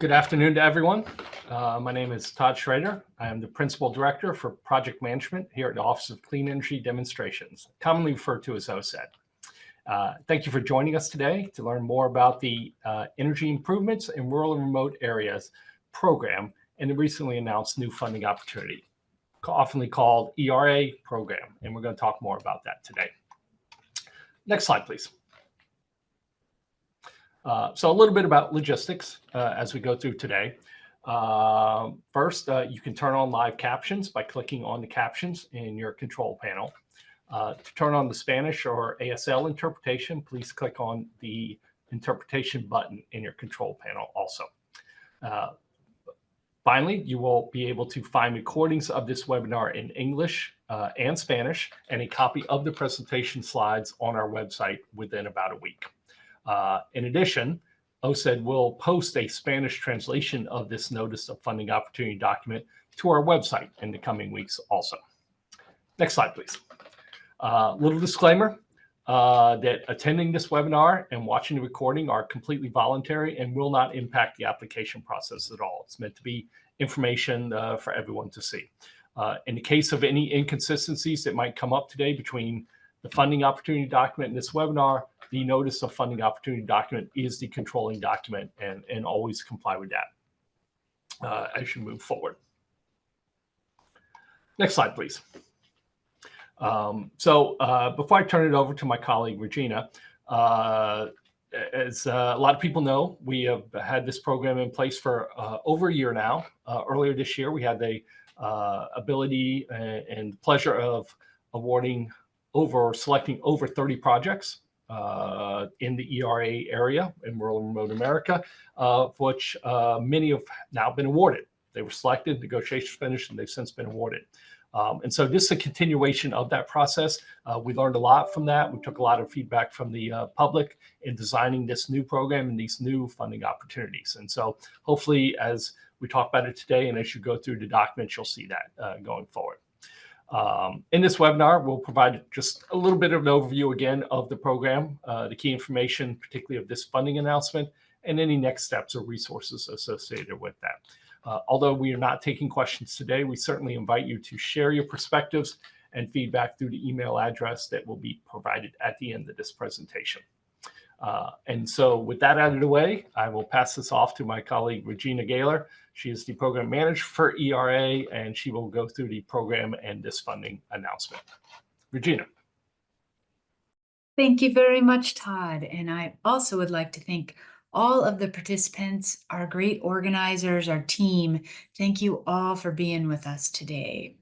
Good afternoon to everyone. My name is Todd Schrader. I am the Principal Director for Project Management here at the Office of Clean Energy Demonstrations, commonly referred to as OCED. Thank you for joining us today to learn more about the Energy Improvements in Rural and Remote Areas program and the recently announced new funding opportunity, often called ERA program, and we're going to talk more about that today. Next slide, please. So a little bit about logistics as we go through today. First, you can turn on live captions by clicking on the captions in your control panel. To turn on the Spanish or ASL interpretation, please click on the interpretation button in your control panel also. Finally, you will be able to find recordings of this webinar in English and Spanish and a copy of the presentation slides on our website within about a week. In addition, OCED will post a Spanish translation of this Notice of Funding Opportunity document to our website in the coming weeks also. Next slide, please. Little disclaimer that attending this webinar and watching the recording are completely voluntary and will not impact the application process at all. It's meant to be information for everyone to see. In the case of any inconsistencies that might come up today between the funding opportunity document and this webinar, the Notice of Funding Opportunity document is the controlling document, and always comply with that as you move forward. Next slide, please. Before I turn it over to my colleague, Regina, as a lot of people know, we have had this program in place for over a year now. Earlier this year, we had the ability and pleasure of selecting over 30 projects in the ERA area in rural and remote America, of which many have now been awarded. They were selected, negotiations finished, and they've since been awarded. And so this is a continuation of that process. We learned a lot from that. We took a lot of feedback from the public in designing this new program and these new funding opportunities. And so hopefully, as we talk about it today and as you go through the documents, you'll see that going forward. In this webinar, we'll provide just a little bit of an overview again of the program, the key information, particularly of this funding announcement, and any next steps or resources associated with that. Although we are not taking questions today, we certainly invite you to share your perspectives and feedback through the email address that will be provided at the end of this presentation. And so with that out of the way, I will pass this off to my colleague, Regina Gaylor. She is the program manager for ERA, and she will go through the program and this funding announcement. Regina. Thank you very much, Todd. And I also would like to thank all of the participants, our great organizers, our team. Thank you all for being with us today.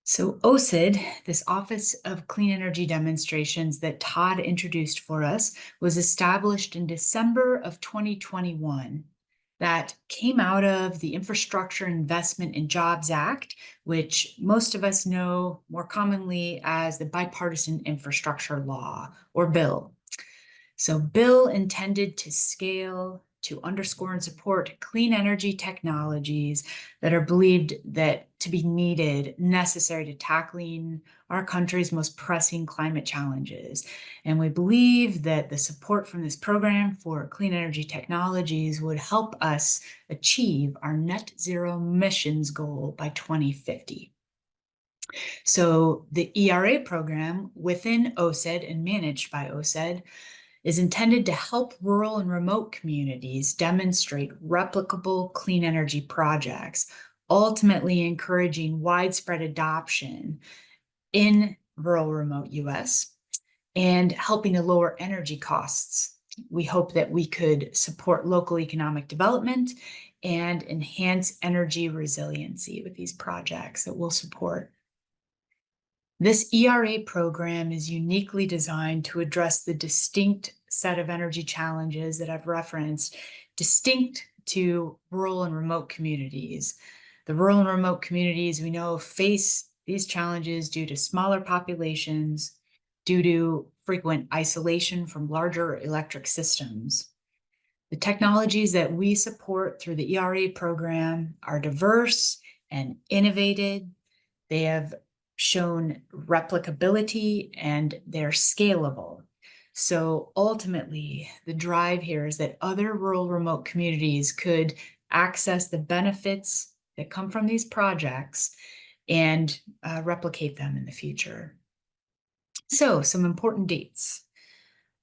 So OCED, this Office of Clean Energy Demonstrations that Todd introduced for us, was established in December of 2021. That came out of the Infrastructure Investment and Jobs Act, which most of us know more commonly as the Bipartisan Infrastructure Law, or BILL. So BILL intended to scale, to underscore and support clean energy technologies that are believed to be needed, necessary to tackling our country's most pressing climate challenges. And we believe that the support from this program for clean energy technologies would help us achieve our net zero emissions goal by 2050. So the ERA program within OCED and managed by OCED is intended to help rural and remote communities demonstrate replicable clean energy projects, ultimately encouraging widespread adoption in rural remote US and helping to lower energy costs. We hope that we could support local economic development and enhance energy resiliency with these projects that we'll support. This ERA program is uniquely designed to address the distinct set of energy challenges that I've referenced, distinct to rural and remote communities. The rural and remote communities we know face these challenges due to smaller populations, due to frequent isolation from larger electric systems. The technologies that we support through the ERA program are diverse and innovative. They have shown replicability and they're scalable. So ultimately, the drive here is that other rural remote communities could access the benefits that come from these projects and replicate them in the future. So some important dates.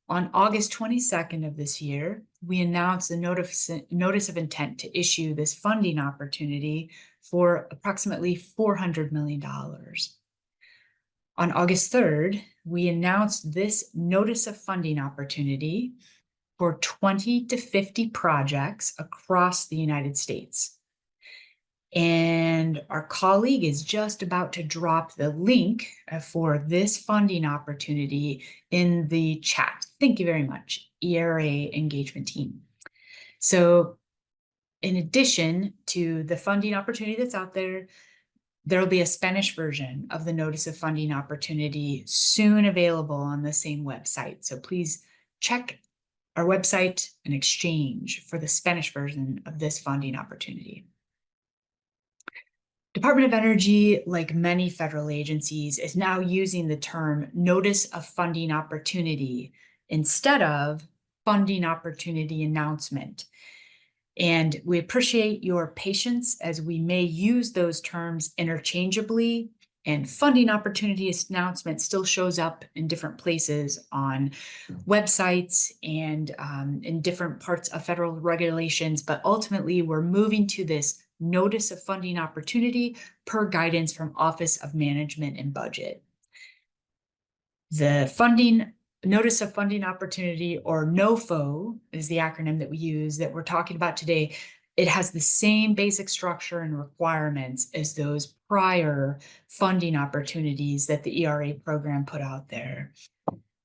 On August 22nd of this year, we announced a notice of intent to issue this funding opportunity for approximately $400 million. On August 3rd, we announced this notice of funding opportunity for 20 to 50 projects across the United States. And our colleague is just about to drop the link for this funding opportunity in the chat. Thank you very much, ERA engagement team. So in addition to the funding opportunity that's out there, there will be a Spanish version of the notice of funding opportunity soon available on the same website. So please check our website and exchange for the Spanish version of this funding opportunity. Department of Energy, like many federal agencies, is now using the term notice of funding opportunity instead of funding opportunity announcement. And we appreciate your patience as we may use those terms interchangeably, and funding opportunity announcement still shows up in different places on websites and in different parts of federal regulations, but ultimately we're moving to this notice of funding opportunity per guidance from Office of Management and Budget. The funding notice of funding opportunity, or NOFO, is the acronym that we use that we're talking about today. It has the same basic structure and requirements as those prior funding opportunities that the ERA program put out there.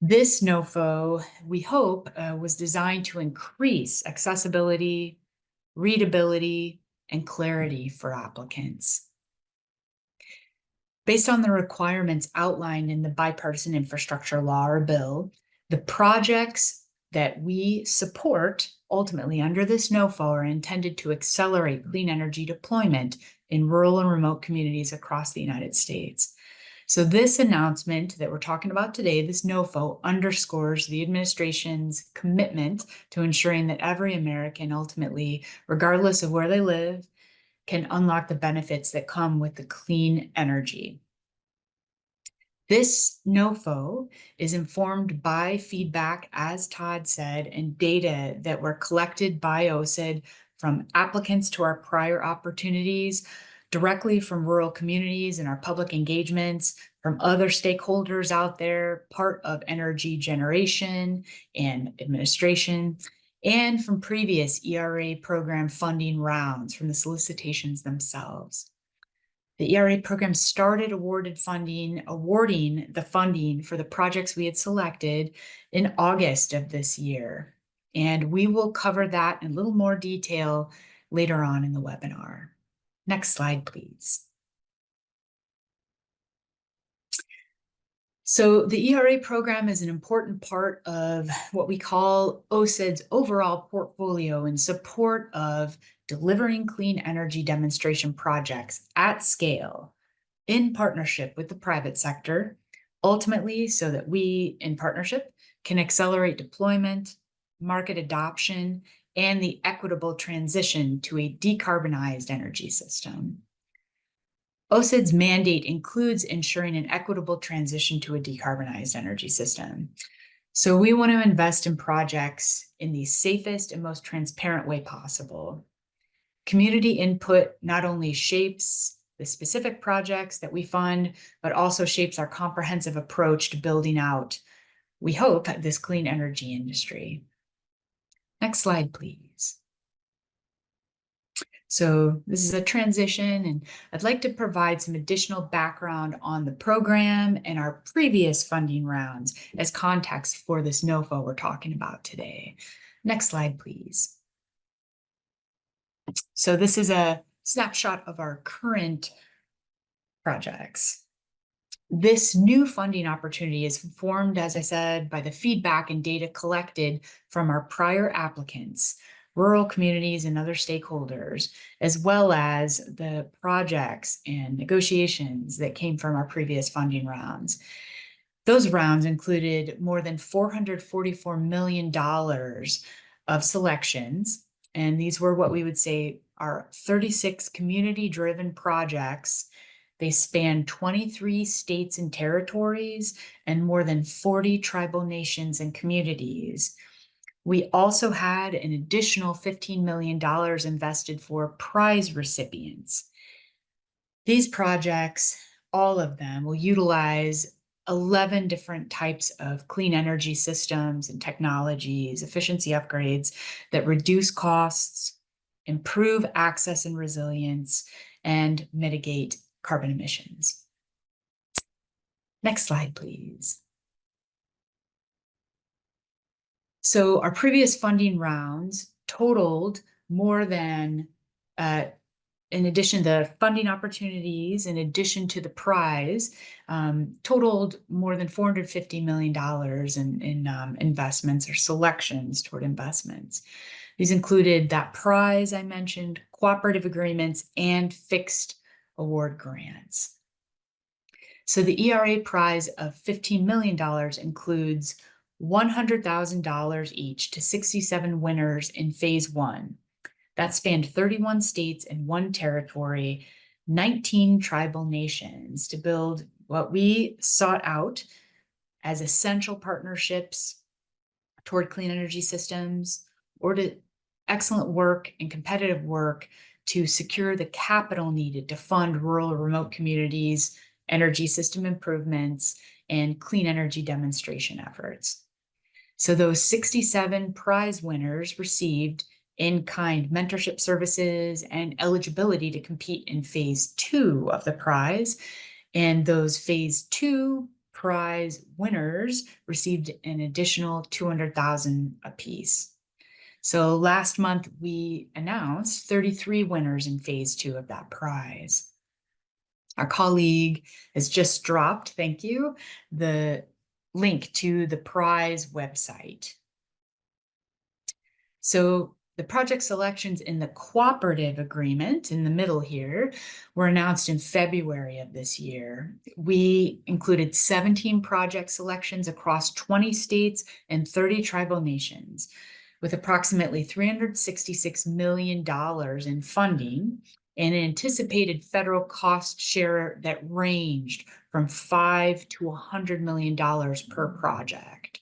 This NOFO, we hope, was designed to increase accessibility, readability, and clarity for applicants. Based on the requirements outlined in the Bipartisan Infrastructure Law, or bill, the projects that we support ultimately under this NOFO are intended to accelerate clean energy deployment in rural and remote communities across the United States. So this announcement that we're talking about today, this NOFO, underscores the administration's commitment to ensuring that every American ultimately, regardless of where they live, can unlock the benefits that come with the clean energy. This NOFO is informed by feedback, as Todd said, and data that were collected by OCED from applicants to our prior opportunities, directly from rural communities and our public engagements, from other stakeholders out there, part of energy generation and administration, and from previous ERA program funding rounds from the solicitations themselves. The ERA program started awarding the funding for the projects we had selected in August of this year. And we will cover that in a little more detail later on in the webinar. Next slide, please. So the ERA program is an important part of what we call OCED's overall portfolio in support of delivering clean energy demonstration projects at scale in partnership with the private sector, ultimately so that we, in partnership, can accelerate deployment, market adoption, and the equitable transition to a decarbonized energy system. OCED's mandate includes ensuring an equitable transition to a decarbonized energy system. So we want to invest in projects in the safest and most transparent way possible. Community input not only shapes the specific projects that we fund, but also shapes our comprehensive approach to building out, we hope, this clean energy industry. Next slide, please. So this is a transition, and I'd like to provide some additional background on the program and our previous funding rounds as context for this NOFO we're talking about today. Next slide, please. So this is a snapshot of our current projects. This new funding opportunity is formed, as I said, by the feedback and data collected from our prior applicants, rural communities and other stakeholders, as well as the projects and negotiations that came from our previous funding rounds. Those rounds included more than $444 million of selections, and these were what we would say are 36 community-driven projects. They span 23 states and territories and more than 40 tribal nations and communities. We also had an additional $15 million invested for prize recipients. These projects, all of them, will utilize 11 different types of clean energy systems and technologies, efficiency upgrades that reduce costs, improve access and resilience, and mitigate carbon emissions. Next slide, please. So our previous funding rounds totaled more than, in addition to the funding opportunities, in addition to the prize, totaled more than $450 million in investments or selections toward investments. These included that prize I mentioned, cooperative agreements, and fixed award grants. So the ERA prize of $15 million includes $100,000 each to 67 winners in phase 1. That spanned 31 states and 1 territory, 19 tribal nations, to build what we sought out as essential partnerships toward clean energy systems, or to excellent work and competitive work to secure the capital needed to fund rural or remote communities, energy system improvements, and clean energy demonstration efforts. So those 67 prize winners received in-kind mentorship services and eligibility to compete in phase 2 of the prize. And those phase 2 prize winners received an additional $200,000 apiece. So last month we announced 33 winners in phase 2 of that prize. Our colleague has just dropped, thank you, the link to the prize website. So the project selections in the cooperative agreement in the middle here were announced in February of this year. We included 17 project selections across 20 states and 30 tribal nations, with approximately $366 million in funding and an anticipated federal cost share that ranged from $5 to $100 million per project.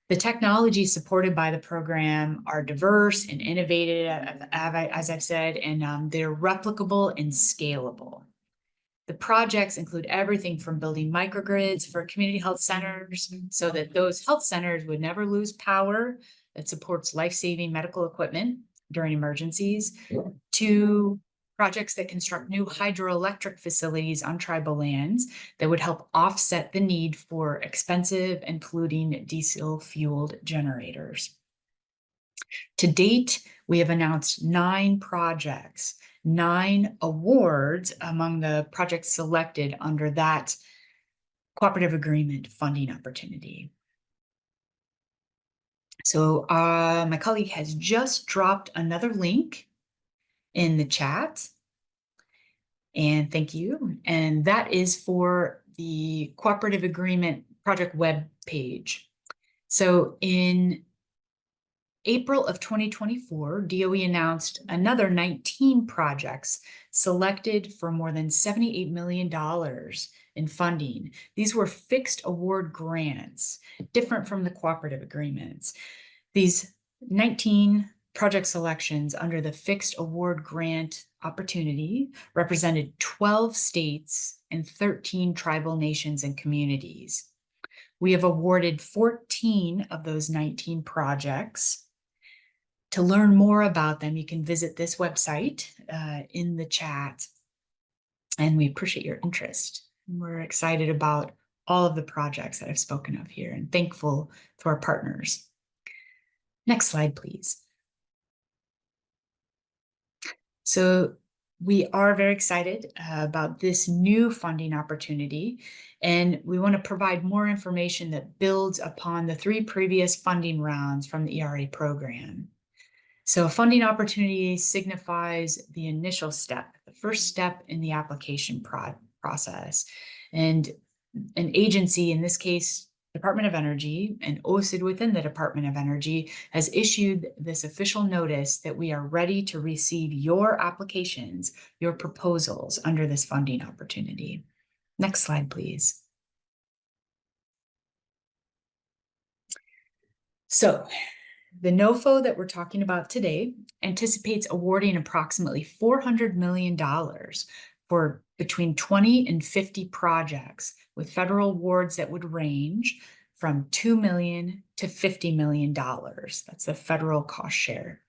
The technologies supported by the program are diverse and innovative, as I've said, and they're replicable and scalable. The projects include everything from building microgrids for community health centers so that those health centers would never lose power that supports life-saving medical equipment during emergencies, to projects that construct new hydroelectric facilities on tribal lands that would help offset the need for expensive and polluting diesel-fueled generators. To date, we have announced 9 projects, 9 awards among the projects selected under that cooperative agreement funding opportunity. So my colleague has just dropped another link in the chat. And thank you. And that is for the cooperative agreement project web page. So in April of 2024, DOE announced another 19 projects selected for more than $78 million in funding. These were fixed award grants, different from the cooperative agreements. These 19 project selections under the fixed award grant opportunity represented 12 states and 13 tribal nations and communities. We have awarded 14 of those 19 projects. To learn more about them, you can visit this website in the chat, and we appreciate your interest. We're excited about all of the projects that I've spoken of here and thankful to our partners. Next slide, please. So we are very excited about this new funding opportunity, and we want to provide more information that builds upon the 3 previous funding rounds from the ERA program. So funding opportunity signifies the initial step, the first step in the application process. And an agency, in this case, Department of Energy, and OCED within the Department of Energy has issued this official notice that we are ready to receive your applications, your proposals under this funding opportunity. Next slide, please. So the NOFO that we're talking about today anticipates awarding approximately $400 million for between 20 and 50 projects, with federal awards that would range from $2 million to $50 million. That's the federal cost share.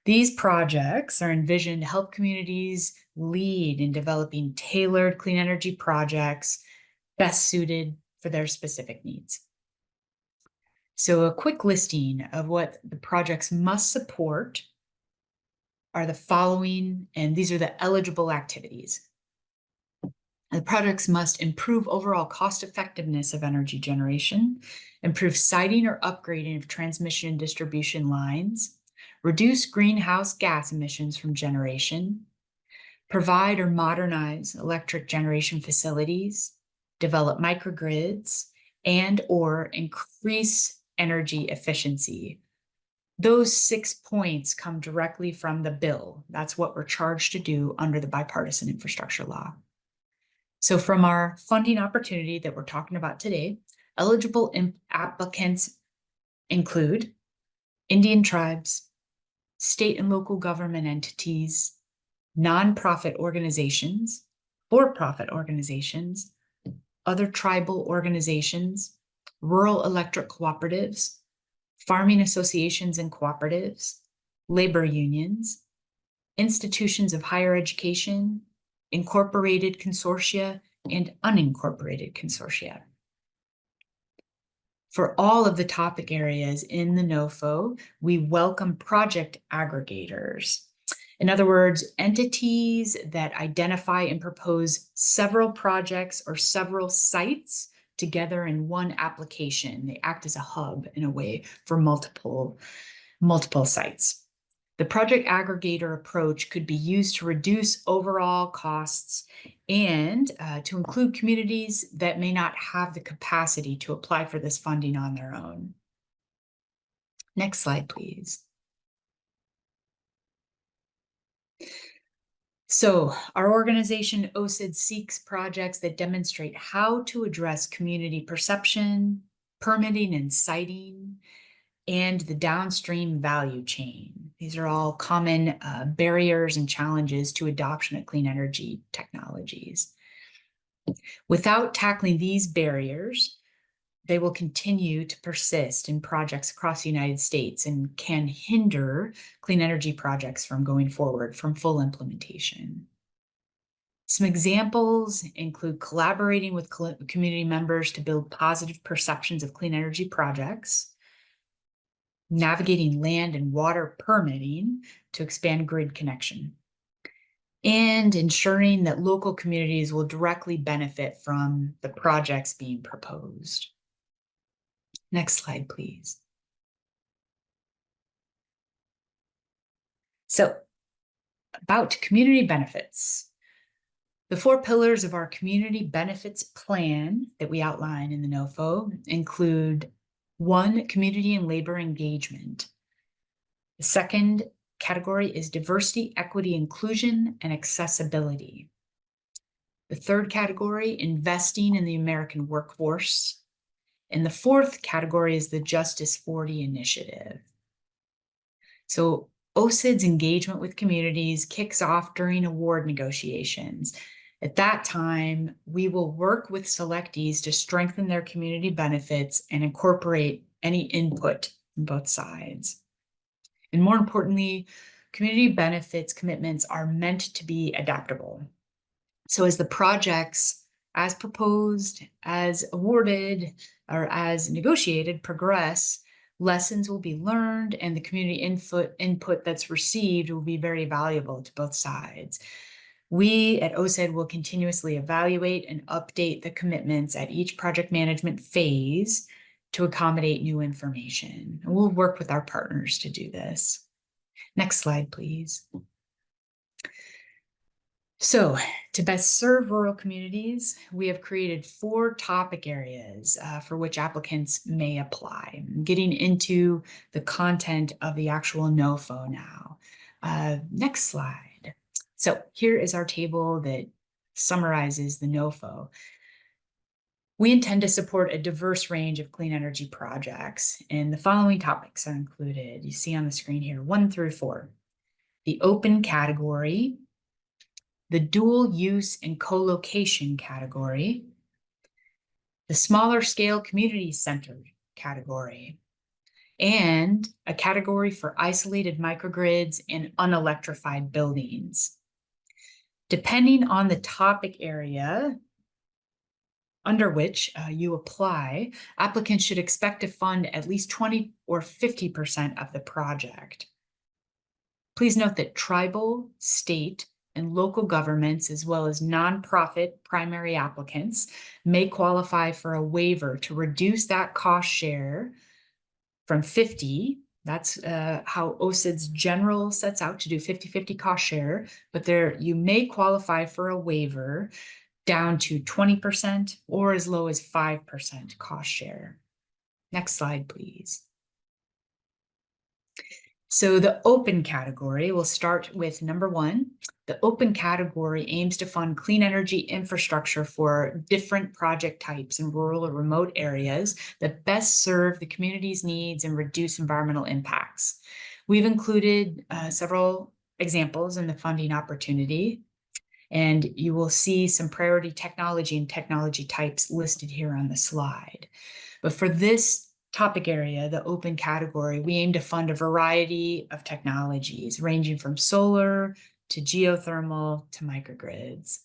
These projects are envisioned to help communities lead in developing tailored clean energy projects best suited for their specific needs. So a quick listing of what the projects must support are the following, and these are the eligible activities. The projects must improve overall cost effectiveness of energy generation, improve siting or upgrading of transmission and distribution lines, reduce greenhouse gas emissions from generation, provide or modernize electric generation facilities, develop microgrids, and or increase energy efficiency. Those 6 points come directly from the bill. That's what we're charged to do under the bipartisan infrastructure law. So from our funding opportunity that we're talking about today, eligible applicants include Indian tribes, state and local government entities, nonprofit organizations, for-profit organizations, other tribal organizations, rural electric cooperatives, farming associations and cooperatives, labor unions, institutions of higher education, incorporated consortia, and unincorporated consortia. For all of the topic areas in the NOFO, we welcome project aggregators. In other words, entities that identify and propose several projects or several sites together in one application. They act as a hub in a way for multiple sites. The project aggregator approach could be used to reduce overall costs and to include communities that may not have the capacity to apply for this funding on their own. Next slide, please. So our organization OCED seeks projects that demonstrate how to address community perception, permitting and siting, and the downstream value chain. These are all common barriers and challenges to adoption of clean energy technologies. Without tackling these barriers, they will continue to persist in projects across the United States and can hinder clean energy projects from going forward from full implementation. Some examples include collaborating with community members to build positive perceptions of clean energy projects, navigating land and water permitting to expand grid connection, and ensuring that local communities will directly benefit from the projects being proposed. Next slide, please. So, about community benefits. The 4 pillars of our community benefits plan that we outline in the NOFO include 1, community and labor engagement. The second category is diversity, equity, inclusion, and accessibility. The third category, investing in the American workforce. And the fourth category is the Justice 40 initiative. So OCED's engagement with communities kicks off during award negotiations. At that time, we will work with selectees to strengthen their community benefits and incorporate any input from both sides. And more importantly, community benefits commitments are meant to be adaptable. So as the projects, as proposed, as awarded, or as negotiated progress, lessons will be learned and the community input that's received will be very valuable to both sides. We at OCED will continuously evaluate and update the commitments at each project management phase to accommodate new information. And we'll work with our partners to do this. Next slide, please. So, to best serve rural communities, we have created 4 topic areas for which applicants may apply. I'm getting into the content of the actual NOFO now. Next slide. So, here is our table that summarizes the NOFO. We intend to support a diverse range of clean energy projects, and the following topics are included. You see on the screen here 1 through 4. The open category, the dual use and co-location category, the smaller scale community centered category, and a category for isolated microgrids and unelectrified buildings. Depending on the topic area under which you apply, applicants should expect to fund at least 20 or 50% of the project. Please note that tribal, state, and local governments, as well as nonprofit primary applicants, may qualify for a waiver to reduce that cost share from 50. That's how OCED's general sets out to do 50-50 cost share, but there you may qualify for a waiver down to 20% or as low as 5% cost share. Next slide, please. So the open category, we'll start with number 1. The open category aims to fund clean energy infrastructure for different project types in rural or remote areas that best serve the community's needs and reduce environmental impacts. We've included several examples in the funding opportunity, and you will see some priority technology and technology types listed here on the slide. But for this topic area, the open category, we aim to fund a variety of technologies ranging from solar to geothermal to microgrids.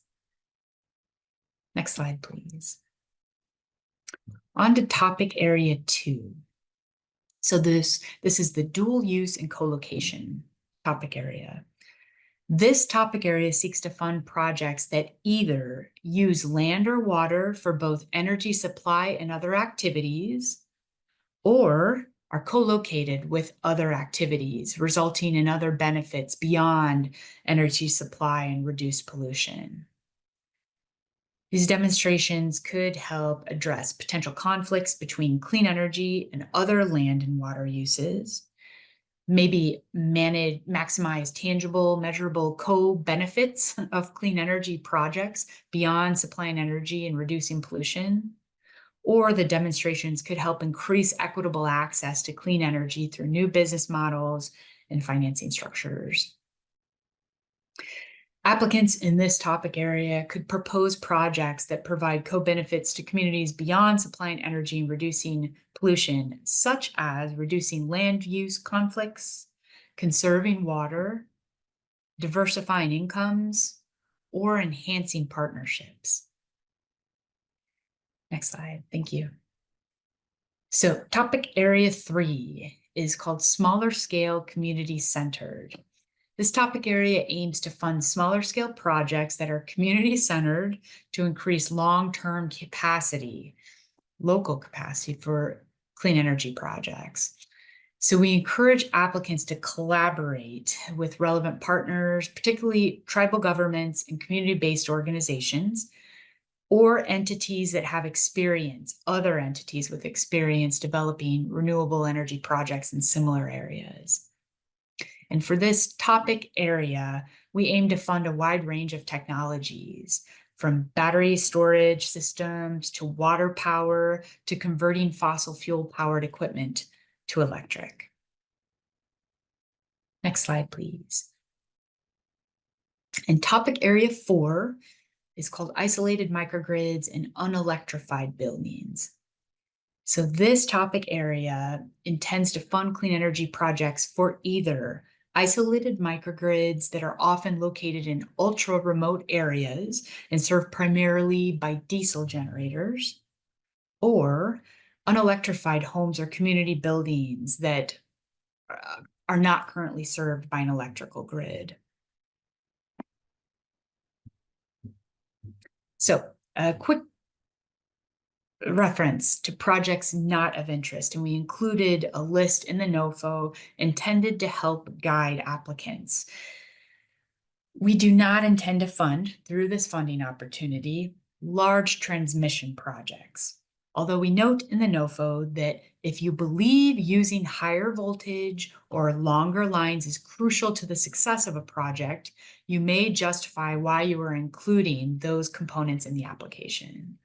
Next slide, please. On to topic area 2. So this is the dual use and co-location topic area. This topic area seeks to fund projects that either use land or water for both energy supply and other activities, or are co-located with other activities, resulting in other benefits beyond energy supply and reduced pollution. These demonstrations could help address potential conflicts between clean energy and other land and water uses, maybe maximize tangible, measurable co-benefits of clean energy projects beyond supplying energy and reducing pollution. Or the demonstrations could help increase equitable access to clean energy through new business models and financing structures. Applicants in this topic area could propose projects that provide co-benefits to communities beyond supplying energy and reducing pollution, such as reducing land use conflicts, conserving water, diversifying incomes, or enhancing partnerships. Next slide, thank you. So topic area 3 is called smaller scale community centered. This topic area aims to fund smaller scale projects that are community centered to increase long-term capacity, local capacity for clean energy projects. So we encourage applicants to collaborate with relevant partners, particularly tribal governments and community-based organizations, or entities that have experience, other entities with experience developing renewable energy projects in similar areas. And for this topic area, we aim to fund a wide range of technologies, from battery storage systems to water power to converting fossil fuel powered equipment to electric. Next slide, please. And topic area 4 is called isolated microgrids and unelectrified buildings. So this topic area intends to fund clean energy projects for either isolated microgrids that are often located in ultra remote areas and served primarily by diesel generators, or unelectrified homes or community buildings that are not currently served by an electrical grid. So a quick reference to projects not of interest, and we included a list in the NOFO intended to help guide applicants. We do not intend to fund, through this funding opportunity, large transmission projects. Although we note in the NOFO that if you believe using higher voltage or longer lines is crucial to the success of a project, you may justify why you are including those components in the application.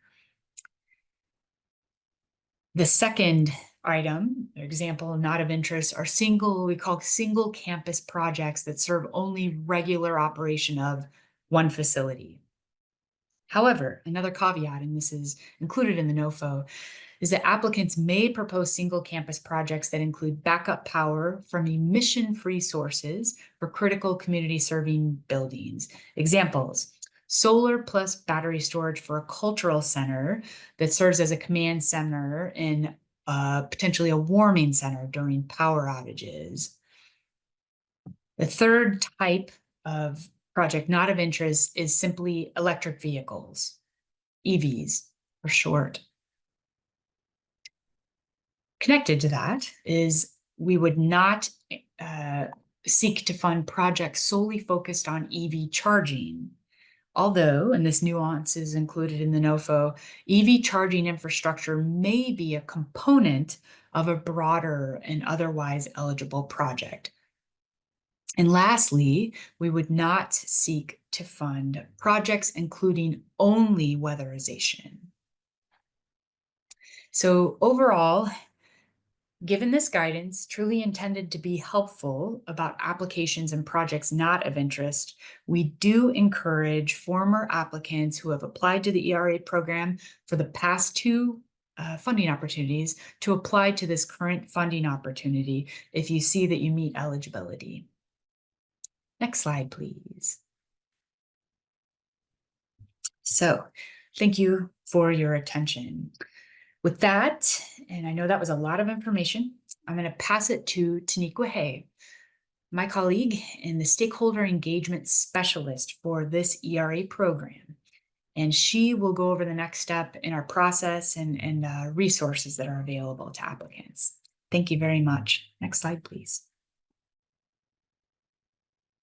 The second item, example not of interest, are we call single campus projects that serve only regular operation of one facility. However, another caveat, and this is included in the NOFO, is that applicants may propose single campus projects that include backup power from emission-free sources for critical community serving buildings. Examples: solar plus battery storage for a cultural center that serves as a command center and potentially a warming center during power outages. The third type of project not of interest is simply electric vehicles, EVs for short. Connected to that is we would not seek to fund projects solely focused on EV charging. Although, and this nuance is included in the NOFO, EV charging infrastructure may be a component of a broader and otherwise eligible project. And lastly, we would not seek to fund projects including only weatherization. So overall, given this guidance, truly intended to be helpful about applications and projects not of interest, we do encourage former applicants who have applied to the ERA program for the past two funding opportunities to apply to this current funding opportunity if you see that you meet eligibility. Next slide, please. So, thank you for your attention. With that, and I know that was a lot of information, I'm going to pass it to Taniqua Hay, my colleague and the stakeholder engagement specialist for this ERA program. And she will go over the next step in our process and resources that are available to applicants. Thank you very much. Next slide, please.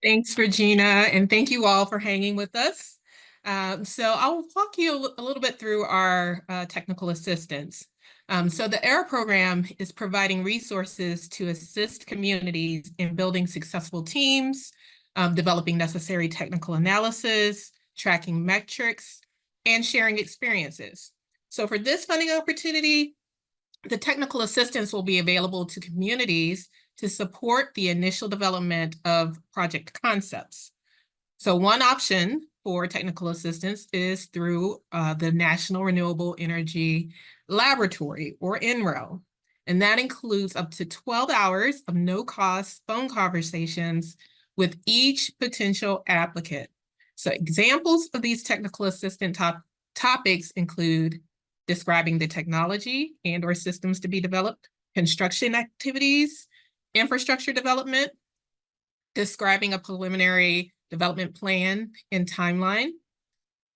Thanks, Regina, and thank you all for hanging with us. So I'll walk you a little bit through our technical assistance. So the ERA program is providing resources to assist communities in building successful teams, developing necessary technical analysis, tracking metrics, and sharing experiences. So for this funding opportunity, the technical assistance will be available to communities to support the initial development of project concepts. So one option for technical assistance is through the National Renewable Energy Laboratory, or NREL. And that includes up to 12 hours of no-cost phone conversations with each potential applicant. So examples of these technical assistant topics include describing the technology and/or systems to be developed, construction activities, infrastructure development, describing a preliminary development plan and timeline,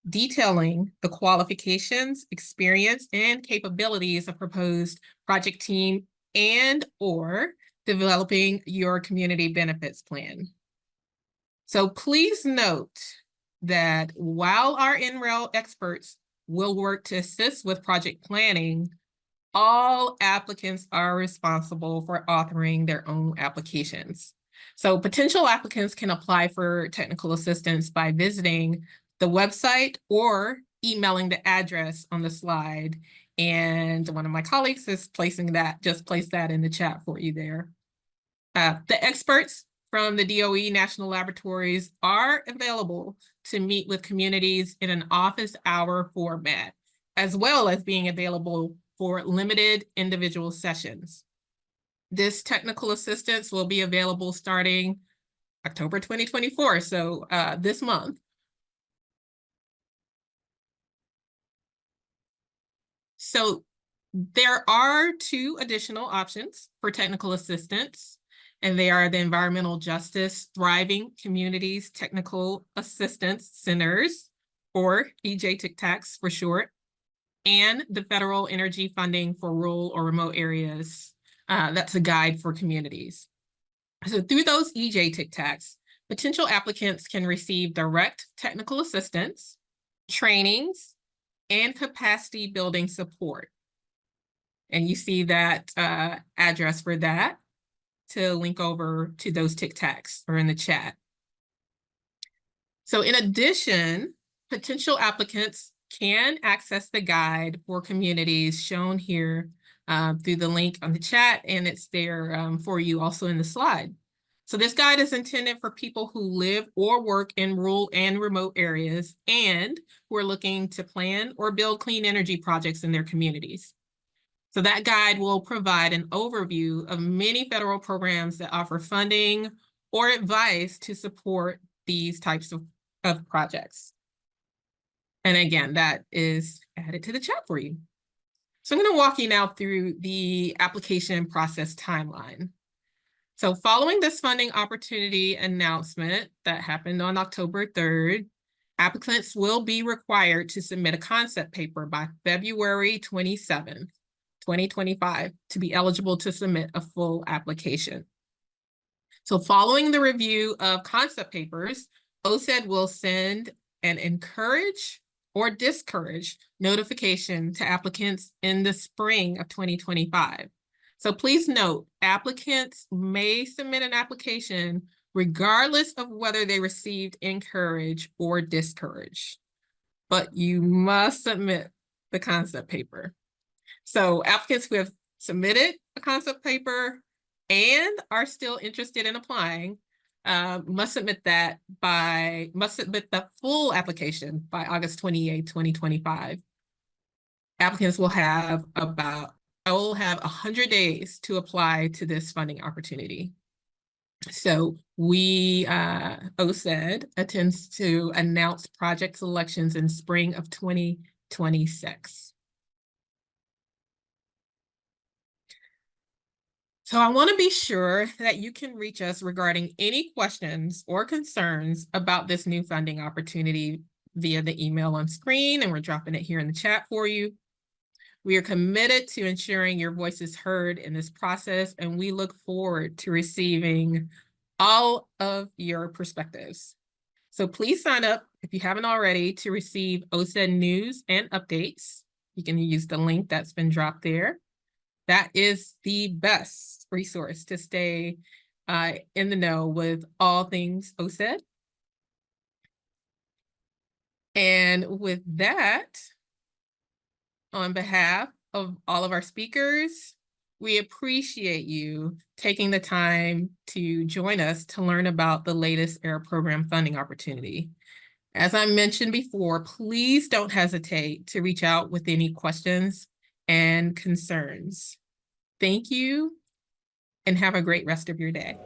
detailing the qualifications, experience, and capabilities of proposed project team, and/or developing your community benefits plan. So please note that while our NREL experts will work to assist with project planning, all applicants are responsible for authoring their own applications. So potential applicants can apply for technical assistance by visiting the website or emailing the address on the slide. And one of my colleagues is just placed that in the chat for you there. The experts from the DOE National Laboratories are available to meet with communities in an office hour format, as well as being available for limited individual sessions. This technical assistance will be available starting October 2024, so this month. So there are two additional options for technical assistance, and they are the Environmental Justice Thriving Communities Technical Assistance Centers, or EJTCTACs for short, and the Federal Energy Funding for Rural or Remote Areas. That's a guide for communities. So through those EJTCTACs, Potential applicants can receive direct technical assistance, trainings, and capacity building support. And you see that address for that to link over to those Tic Tacs or in the chat. So in addition, potential applicants can access the guide for communities shown here through the link on the chat, and it's there for you also in the slide. So this guide is intended for people who live or work in rural and remote areas and who are looking to plan or build clean energy projects in their communities. So that guide will provide an overview of many federal programs that offer funding or advice to support these types of projects. And again, that is added to the chat for you. So I'm going to walk you now through the application process timeline. So following this funding opportunity announcement that happened on October 3rd, applicants will be required to submit a concept paper by February 27th, 2025 to be eligible to submit a full application. So following the review of concept papers, OCED will send an encourage or discourage notification to applicants in the spring of 2025. So please note, applicants may submit an application regardless of whether they received encourage or discourage, but you must submit the concept paper. So applicants who have submitted a concept paper and are still interested in applying must submit the full application by August 28, 2025. Applicants will have 100 days to apply to this funding opportunity. So we, OCED, intends to announce project selections in spring of 2026. So I want to be sure that you can reach us regarding any questions or concerns about this new funding opportunity via the email on screen, and we're dropping it here in the chat for you. We are committed to ensuring your voice is heard in this process, and we look forward to receiving all of your perspectives. So please sign up if you haven't already to receive OCED news and updates. You can use the link that's been dropped there. That is the best resource to stay in the know with all things OCED. And with that, on behalf of all of our speakers, we appreciate you taking the time to join us to learn about the latest AIR program funding opportunity. As I mentioned before, please don't hesitate to reach out with any questions and concerns. Thank you, and have a great rest of your day.